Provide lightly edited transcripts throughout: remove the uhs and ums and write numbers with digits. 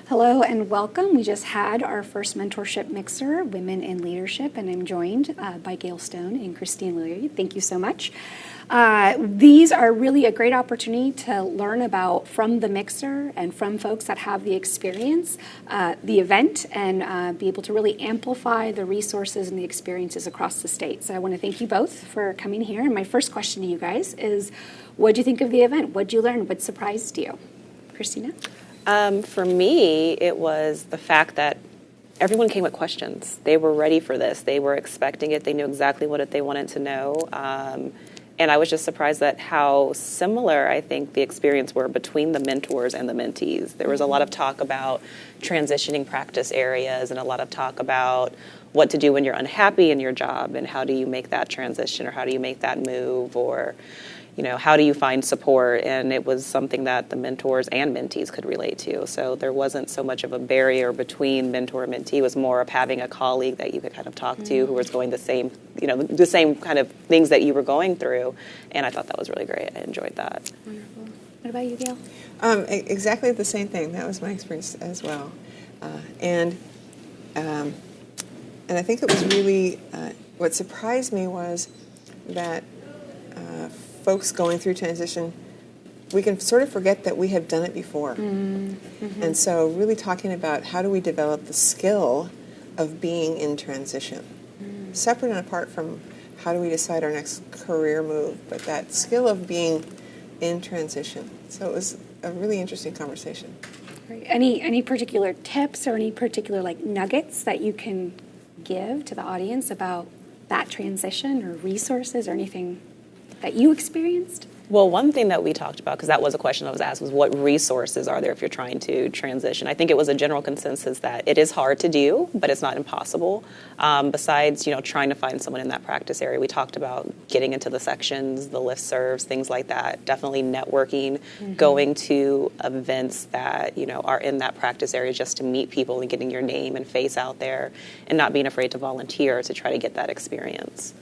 Hello and welcome. We just had our first mentorship mixer, Women in Leadership, and I'm joined by Gail Stone and Christine Leary. Thank you so much. These are really a great opportunity to learn about from the mixer and from folks that have the experience, the event, and be able to really amplify the resources and the experiences across the state. So I want to thank you both for coming here. And my first question to you guys is, what did you think of the event? What did you learn? What surprised you? Christina? For me, it was the fact that everyone came with questions. They were ready for this. They were expecting it. They knew exactly what they wanted to know. And I was just surprised at how similar I think the experience were between the mentors and the mentees. There was a lot of talk about transitioning practice areas and a lot of talk about what to do when you're unhappy in your job and how do you make that transition or how do you make that move or how do you find support? And it was something that the mentors and mentees could relate to. So there wasn't so much of a barrier between mentor and mentee. It was more of having a colleague that you could kind of talk to who was going the same kind of things that you were going through. And I thought that was really great. I enjoyed that. Wonderful. What about you, Gail? Exactly the same thing. That was my experience as well. And I think it was really, what surprised me was that folks going through transition, we can sort of forget that we have done it before. Mm-hmm. And so really talking about how do we develop the skill of being in transition, separate and apart from how do we decide our next career move, but that skill of being in transition. So it was a really interesting conversation. Great. Any particular tips or any particular nuggets that you can give to the audience about that transition or resources or anything that you experienced? Well, one thing that we talked about, because that was a question I was asked, was what resources are there if you're trying to transition? I think it was a general consensus that it is hard to do, but it's not impossible. Besides, trying to find someone in that practice area, we talked about getting into the sections, the listservs, things like that. Definitely networking, going to events that, are in that practice area just to meet people and getting your name and face out there and not being afraid to volunteer to try to get that experience.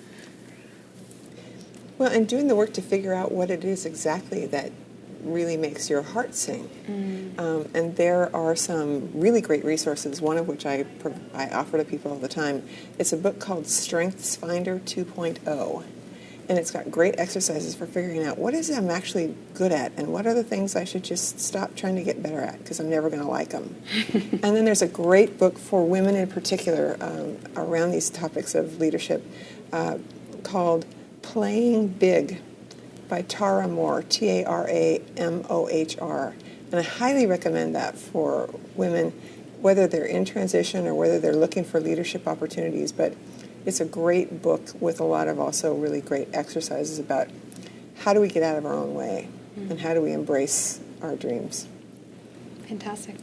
Well, and doing the work to figure out what it is exactly that really makes your heart sing. And there are some really great resources, one of which I offer to people all the time. It's a book called Strengths Finder 2.0. And it's got great exercises for figuring out what is it I'm actually good at and what are the things I should just stop trying to get better at because I'm never going to like them. And then there's a great book for women in particular around these topics of leadership called Playing Big by Tara Mohr, Taramohr. And I highly recommend that for women, whether they're in transition or whether they're looking for leadership opportunities. But it's a great book with a lot of also really great exercises about how do we get out of our own way and how do we embrace our dreams. Fantastic.